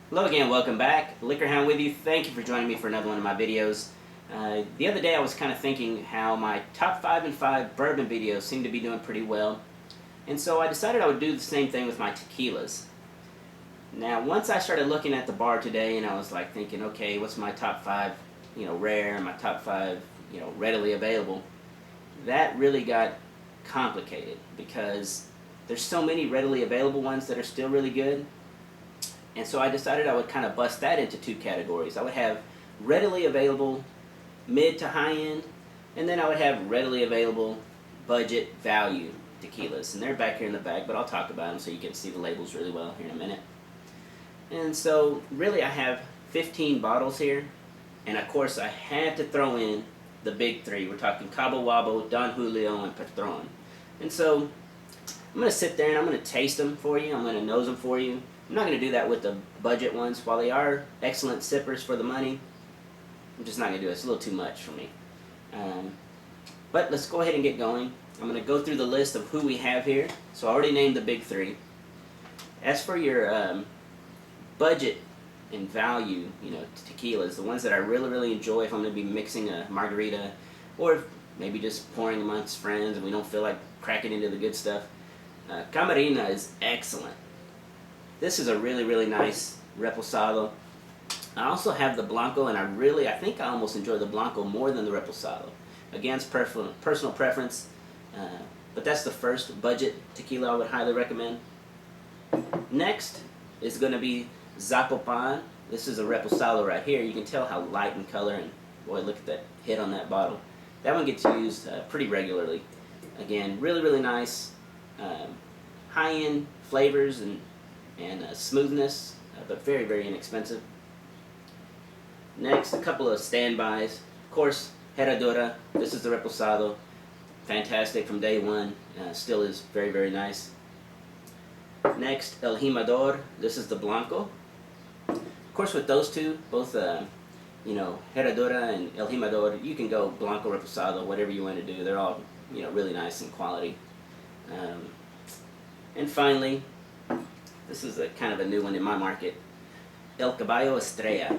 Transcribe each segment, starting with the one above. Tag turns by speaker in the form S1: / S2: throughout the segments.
S1: Hello again, welcome back. Liquor Hound with you. Thank you for joining me for another one of my videos. The other day I was kind of thinking how my top 5 and 5 bourbon videos seem to be doing pretty well. And so I decided I would do the same thing with my tequilas. Now once I started looking at the bar today and I was like thinking, okay, what's my top 5, rare and my top 5, readily available. That really got complicated because there's so many readily available ones that are still really good. And so I decided I would kind of bust that into two categories. I would have readily available mid to high end, and then I would have readily available budget value tequilas. And they're back here in the bag, but I'll talk about them so you can see the labels really well here in a minute. And so really I have 15 bottles here, and of course I had to throw in the big three. We're talking Cabo Wabo, Don Julio, and Patron. And so I'm going to sit there and I'm going to taste them for you. I'm going to nose them for you. I'm not going to do that with the budget ones. While they are excellent sippers for the money, I'm just not going to do it. It's a little too much for me. But let's go ahead and get going. I'm going to go through the list of who we have here. So I already named the big three. As for your budget and value, tequilas, the ones that I really, really enjoy if I'm going to be mixing a margarita or maybe just pouring amongst friends and we don't feel like cracking into the good stuff, Camarina is excellent. This is a really, really nice Reposado. I also have the Blanco, and I think I almost enjoy the Blanco more than the Reposado. Again, it's personal preference, but that's the first budget tequila I would highly recommend. Next is going to be Zapopan. This is a Reposado right here. You can tell how light in color, and boy, look at that hit on that bottle. That one gets used pretty regularly. Again, really, really nice, high-end flavors and smoothness, but very, very inexpensive. Next, a couple of standbys. Of course, Herradura. This is the Reposado. Fantastic from day one. Still is very, very nice. Next, El Jimador. This is the Blanco. Of course, with those two, both Herradura and El Jimador, you can go Blanco, Reposado, whatever you want to do. They're all really nice in quality. And finally, this is a kind of a new one in my market, El Caballo Estrella.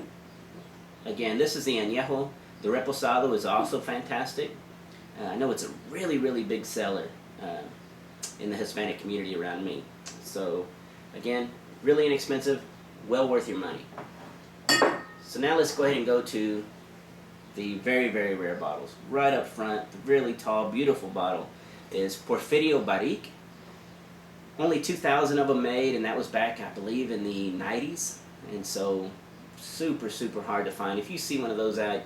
S1: Again, this is the Añejo. The Reposado is also fantastic. I know it's a really, really big seller in the Hispanic community around me. So, again, really inexpensive, well worth your money. So now let's go ahead and go to the very, very rare bottles. Right up front, the really tall, beautiful bottle is Porfirio Barrique. Only 2,000 of them made, and that was back, I believe, in the 90s. And so, super, super hard to find. If you see one of those out,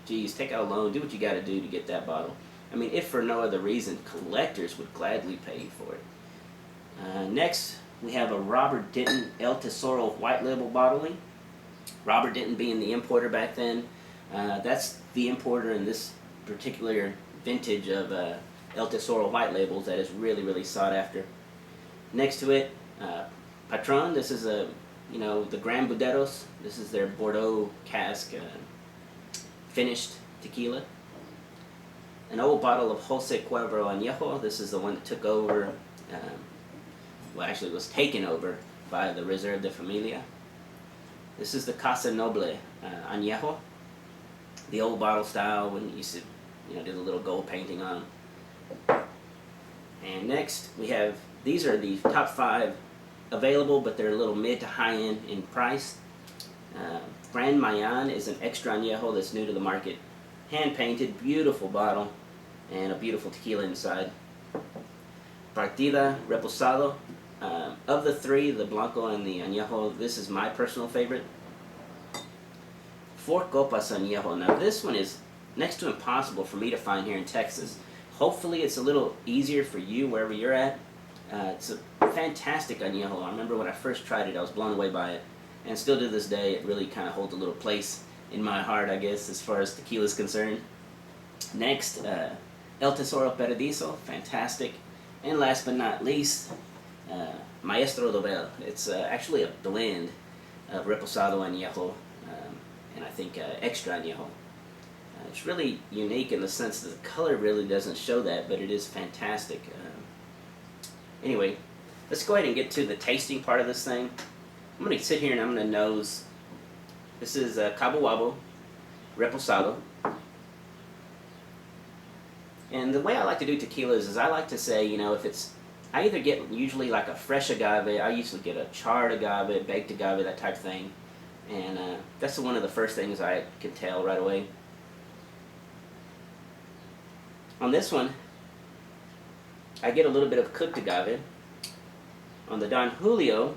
S1: geez, take out a loan, do what you got to do to get that bottle. I mean, if for no other reason, collectors would gladly pay you for it. Next, we have a Robert Denton El Tesoro white label bottling. Robert Denton being the importer back then. That's the importer in this particular vintage of El Tesoro white labels that is really, really sought after. Next to it, Patron. This is the Gran Buderos. This is their Bordeaux cask finished tequila. An old bottle of Jose Cuervo Añejo. This is the one that took over, actually was taken over by the Reserve de Familia. This is the Casa Noble Añejo. The old bottle style when you used to, do the little gold painting on them. And next we have, these are the top 5 available, but they're a little mid to high end in price. Gran Mayan is an extra añejo that's new to the market. Hand painted, beautiful bottle, and a beautiful tequila inside. Partida Reposado. Of the three, the Blanco and the añejo, this is my personal favorite. Four Copas Añejo. Now this one is next to impossible for me to find here in Texas. Hopefully it's a little easier for you wherever you're at. It's a fantastic añejo. I remember when I first tried it, I was blown away by it. And still to this day, it really kind of holds a little place in my heart, I guess, as far as tequila is concerned. Next, El Tesoro Paradiso, fantastic. And last but not least, Maestro Dobel. It's actually a blend of Reposado Añejo and I think Extra Añejo. It's really unique in the sense that the color really doesn't show that, but it is fantastic. Anyway, let's go ahead and get to the tasting part of this thing. I'm going to sit here and I'm going to nose. This is Cabo Wabo Reposado. And the way I like to do tequilas is I like to say, you know, if it's, I either get usually like a fresh agave, I usually get a charred agave, baked agave, that type of thing. And that's one of the first things I can tell right away. On this one, I get a little bit of cooked agave. On the Don Julio,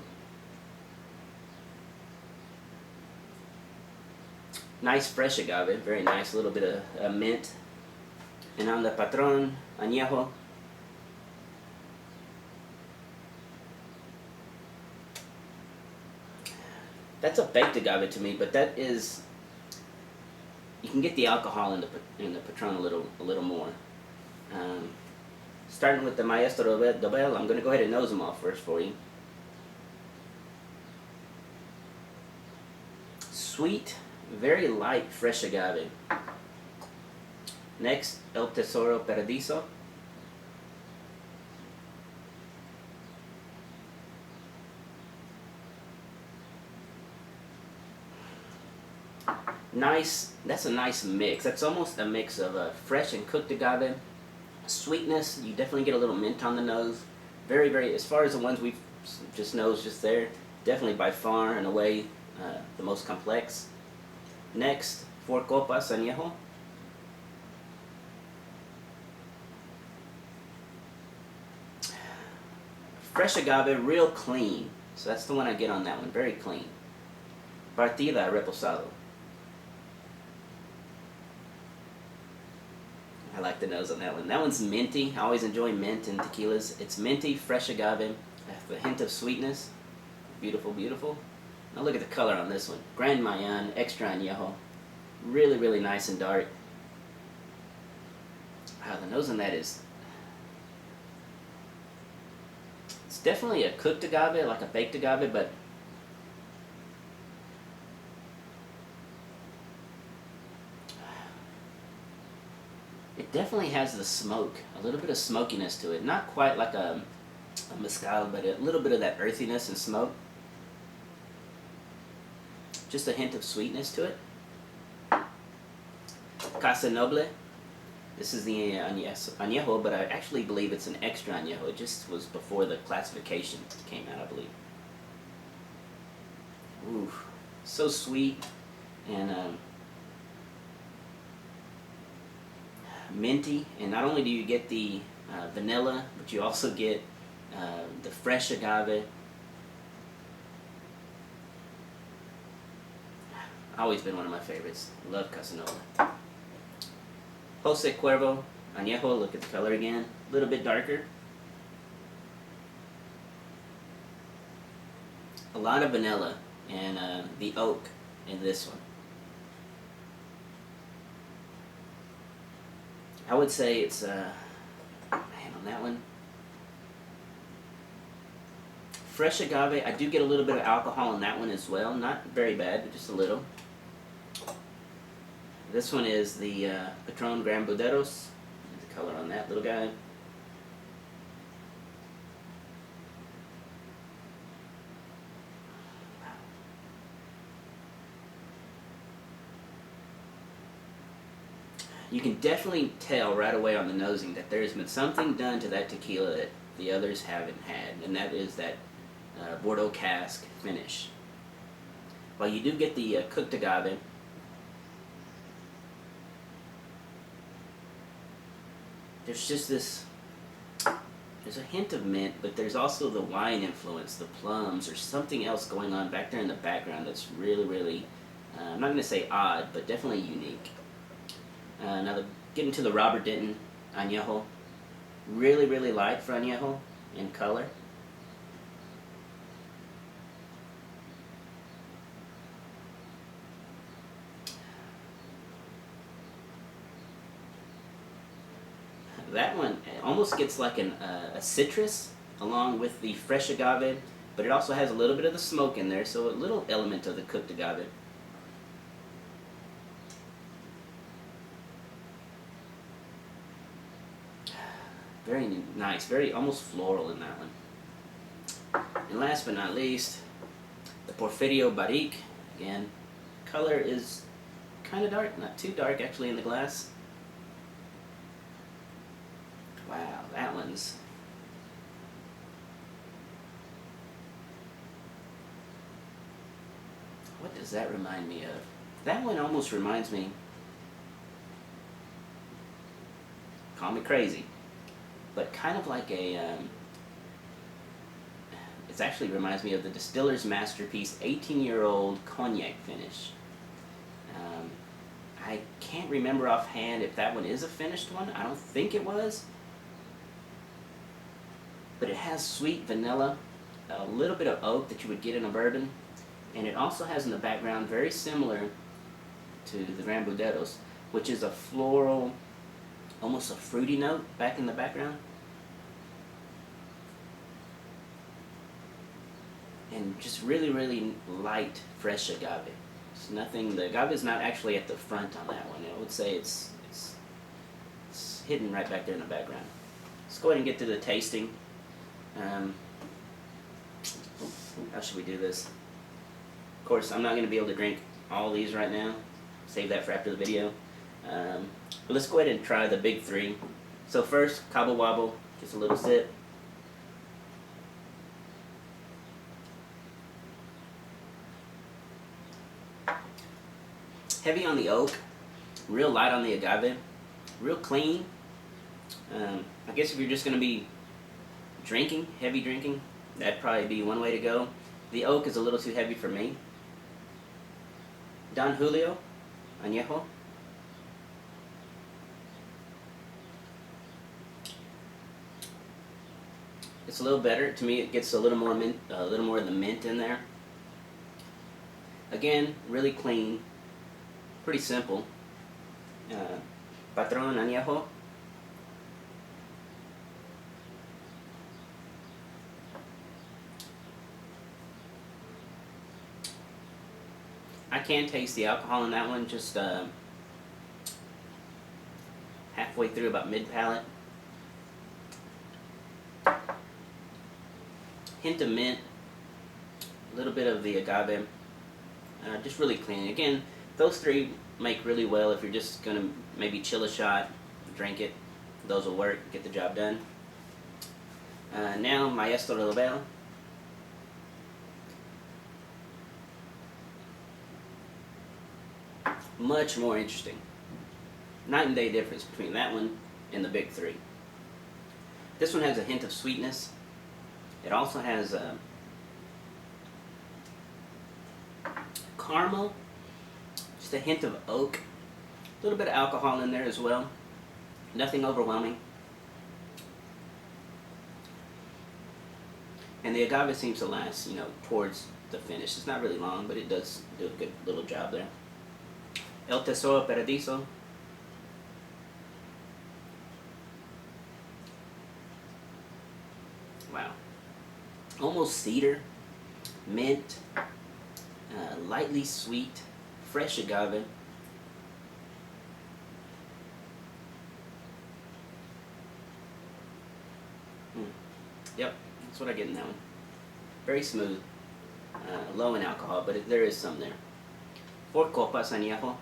S1: nice fresh agave, very nice, a little bit of mint. And on the Patron Añejo, that's a baked agave to me, but that is, you can get the alcohol in the Patron a little more. Starting with the Maestro Dobel, I'm going to go ahead and nose them off first for you. Sweet, very light fresh agave. Next, El Tesoro Paradiso. Nice, that's a nice mix. That's almost a mix of fresh and cooked agave. Sweetness, you definitely get a little mint on the nose. Very, very, as far as the ones we've just nosed just there, definitely by far and away the most complex. Next, Four Copas Añejo. Fresh agave, real clean. So that's the one I get on that one, very clean. Partida Reposado. I like the nose on that one. That one's minty. I always enjoy mint in tequilas. It's minty, fresh agave, with a hint of sweetness. Beautiful, beautiful. Now look at the color on this one. Grand Mayan, Extra Añejo. Really, really nice and dark. Wow, the nose on that is... It's definitely a cooked agave, like a baked agave, but it definitely has the smoke, a little bit of smokiness to it. Not quite like a mezcal, but a little bit of that earthiness and smoke. Just a hint of sweetness to it. Casa Noble. This is the Añejo, but I actually believe it's an extra Añejo. It just was before the classification came out, I believe. Ooh, so sweet and minty. And not only do you get the vanilla, but you also get the fresh agave. Always been one of my favorites. Love Casa Noble. Jose Cuervo Añejo, look at the color again, a little bit darker. A lot of vanilla and the oak in this one. I would say it's, man, on that one, fresh agave. I do get a little bit of alcohol in that one as well, not very bad, but just a little. This one is the Patron Gran Buderos. The color on that little guy. You can definitely tell right away on the nosing that there's been something done to that tequila that the others haven't had, and that is that Bordeaux cask finish. While you do get the cooked agave, there's just this, there's a hint of mint, but there's also the wine influence, the plums, or something else going on back there in the background that's really, really, I'm not going to say odd, but definitely unique. Now, getting to the Robert Denton Añejo, really, really light for Añejo in color. That one almost gets like a citrus along with the fresh agave, but it also has a little bit of the smoke in there, so a little element of the cooked agave. Very nice, very almost floral in that one. And last but not least, the Porfirio Barrique. Again, color is kind of dark, not too dark actually in the glass. Wow, that one's... What does that remind me of? That one almost reminds me... Call me crazy, but kind of like a... it actually reminds me of the Distiller's Masterpiece 18-year-old cognac finish. I can't remember offhand if that one is a finished one. I don't think it was. But it has sweet vanilla, a little bit of oak that you would get in a bourbon, and it also has in the background, very similar to the Gran Buderos, which is a floral, almost a fruity note back in the background. And just really, really light, fresh agave. It's nothing, the agave is not actually at the front on that one. I would say it's hidden right back there in the background. Let's go ahead and get to the tasting. How should we do this? Of course, I'm not going to be able to drink all these right now. Save that for after the video. But let's go ahead and try the big three. So first, Cabo Wabo, just a little sip. Heavy on the oak, real light on the agave, real clean. I guess if you're just going to be drinking, heavy drinking, that'd probably be one way to go. The oak is a little too heavy for me. Don Julio, Añejo. It's a little better. To me, it gets a little more mint, a little more of the mint in there. Again, really clean. Pretty simple. Patron Añejo. I can taste the alcohol in that one, just halfway through, about mid-palate. Hint of mint, a little bit of the agave, just really clean. Again, those three make really well if you're just going to maybe chill a shot, drink it. Those will work, get the job done. Now, Maestro Rebel. Much more interesting. Night and day difference between that one and the big three. This one has a hint of sweetness. It also has caramel, just a hint of oak, a little bit of alcohol in there as well. Nothing overwhelming. And the agave seems to last, towards the finish. It's not really long, but it does do a good little job there. El Tesoro Paradiso. Wow. Almost cedar, mint, lightly sweet, fresh agave. Yep, that's what I get in that one. Very smooth, low in alcohol, but there is some there. 4 copas añejo.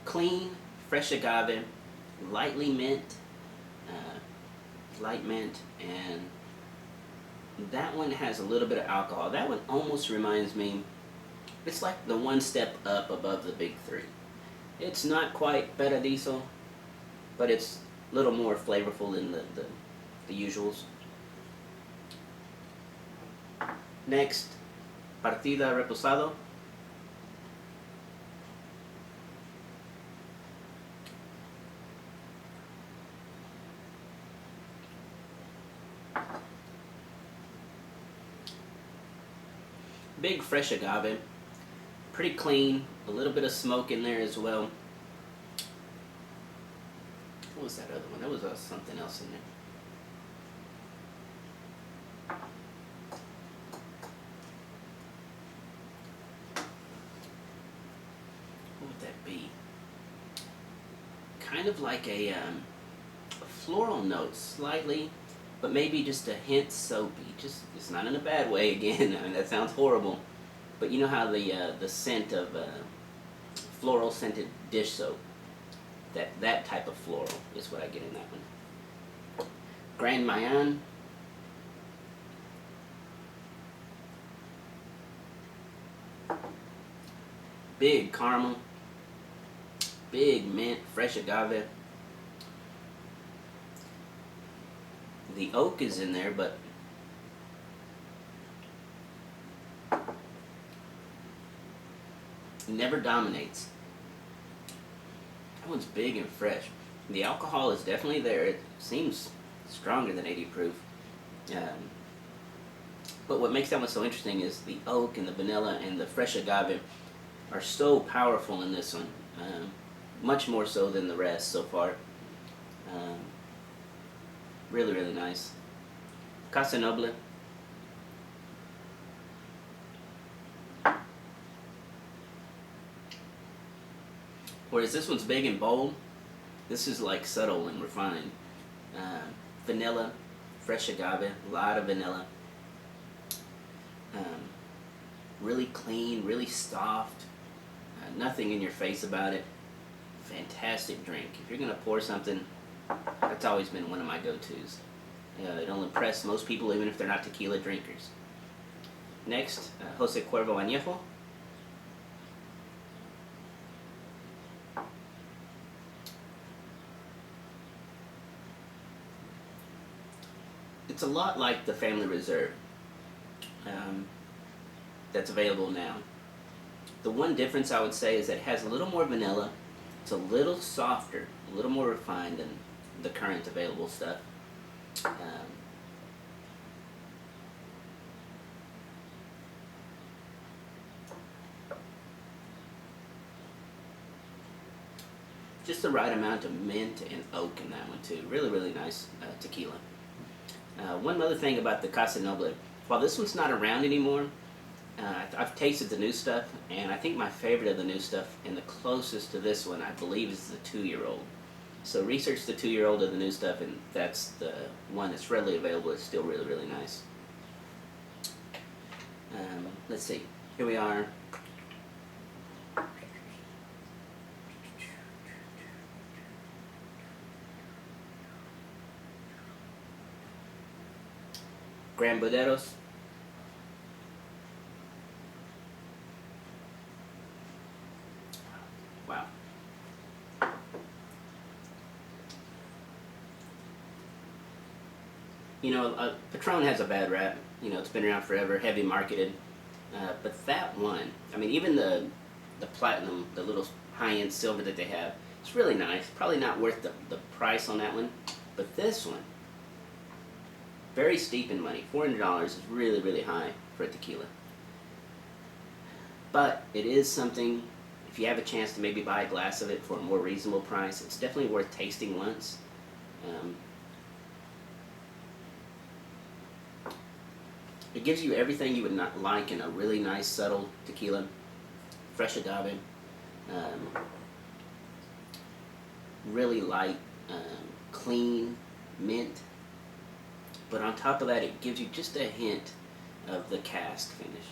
S1: Clean, fresh agave, lightly mint, light mint, and that one has a little bit of alcohol. That one almost reminds me, it's like the one step up above the big three. It's not quite Paradiso, but it's a little more flavorful than the usuals. Next, Partida Reposado. Big fresh agave, pretty clean, a little bit of smoke in there as well. What was that other one? There was something else in there. be? Kind of like a floral note, slightly, but maybe just a hint soapy. Just, it's not in a bad way. Again, I mean that sounds horrible, but you know how the scent of floral scented dish soap, that type of floral is what I get in that one. Grand Mayan. Big caramel, big mint, fresh agave. The oak is in there, but never dominates. That one's big and fresh. The alcohol is definitely there. It seems stronger than 80 proof. But what makes that one so interesting is the oak and the vanilla and the fresh agave are so powerful in this one, much more so than the rest so far. Really, really nice. Casa Noble. Whereas this one's big and bold, this is like subtle and refined. Vanilla, fresh agave, a lot of vanilla. Really clean, really soft. Nothing in your face about it. Fantastic drink. If you're going to pour something, that's always been one of my go-tos. It'll impress most people even if they're not tequila drinkers. Next, Jose Cuervo Añejo. It's a lot like the Family Reserve that's available now. The one difference I would say is that it has a little more vanilla. It's a little softer, a little more refined than the current available stuff. Just the right amount of mint and oak in that one too. Really, really nice tequila. One other thing about the Casa Noble, while this one's not around anymore, I've tasted the new stuff, and I think my favorite of the new stuff and the closest to this one, I believe, is the 2-year-old. So research the 2-year-old of the new stuff, and that's the one that's readily available. It's still really, really nice. Let's see. Here we are. Gran Buderos. Wow. You know, Patron has a bad rap. You know, it's been around forever, heavy marketed. But that one, I mean, even the platinum, the little high-end silver that they have, it's really nice. Probably not worth the price on that one. But this one, very steep in money. $400 is really, really high for a tequila. But it is something, if you have a chance to maybe buy a glass of it for a more reasonable price, it's definitely worth tasting once. It gives you everything you would not like in a really nice, subtle tequila. Fresh agave. Really light, clean mint. But on top of that, it gives you just a hint of the cask finish.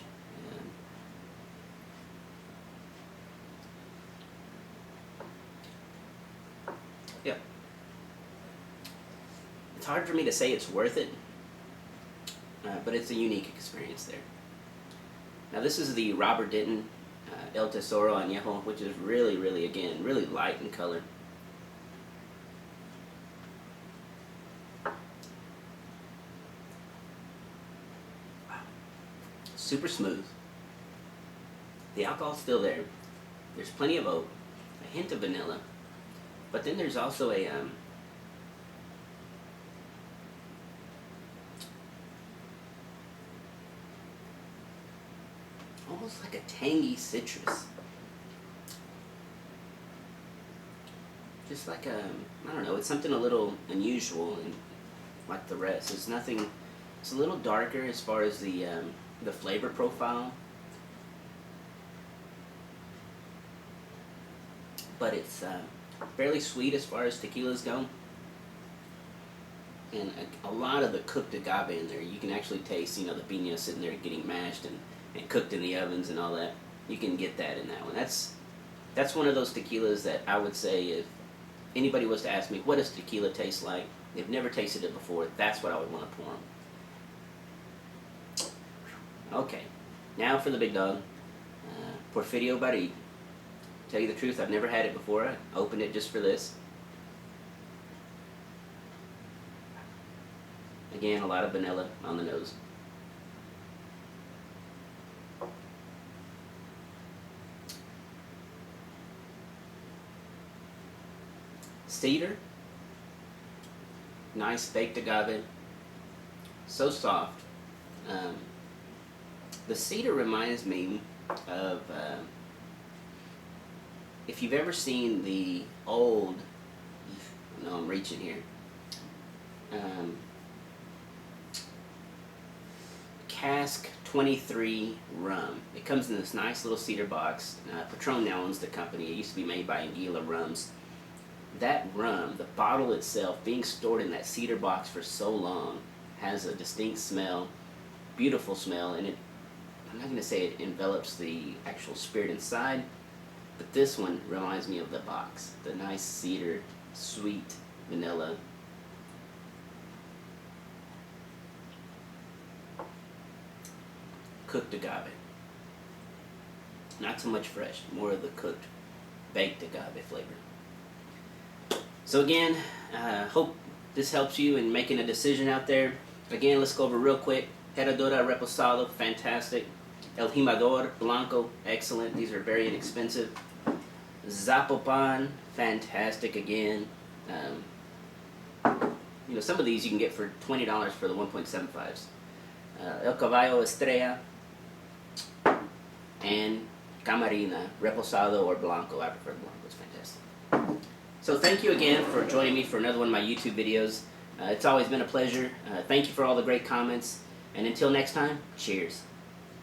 S1: Yeah. It's hard for me to say it's worth it, but it's a unique experience there. Now this is the Robert Denton El Tesoro Añejo, which is really, really, again, really light in color. Super smooth. The alcohol's still there. There's plenty of oak, a hint of vanilla, but then there's also a almost like a tangy citrus. Just like I don't know, it's something a little unusual and like the rest. It's nothing, it's a little darker as far as the flavor profile. but it's fairly sweet as far as tequilas go. And a lot of the cooked agave in there, you can actually taste, the piña sitting there getting mashed and cooked in the ovens and all that. You can get that in that one. That's one of those tequilas that I would say, if anybody was to ask me, what does tequila taste like? They've never tasted it before. That's what I would want to pour them. Okay, now for the big dog. Porfirio Baril. Tell you the truth, I've never had it before. I opened it just for this. Again, a lot of vanilla on the nose. Cedar. Nice baked agave. So soft. The cedar reminds me of, if you've ever seen the old, no, I'm reaching here, Cask 23 rum. It comes in this nice little cedar box. Patron now owns the company. It used to be made by Anguilla Rums. That rum, the bottle itself, being stored in that cedar box for so long, has a distinct smell, beautiful smell, and I'm not going to say it envelops the actual spirit inside, but this one reminds me of the box. The nice cedar, sweet vanilla. Cooked agave. Not so much fresh, more of the cooked, baked agave flavor. So again, hope this helps you in making a decision out there. Again, let's go over real quick. Herradura Reposado, fantastic. El Jimador Blanco, excellent. These are very inexpensive. Zapopan, fantastic again. Some of these you can get for $20 for the 1.75s. El Caballo Estrella and Camarina, Reposado or Blanco. I prefer Blanco, it's fantastic. So thank you again for joining me for another one of my YouTube videos. It's always been a pleasure. Thank you for all the great comments. And until next time, cheers.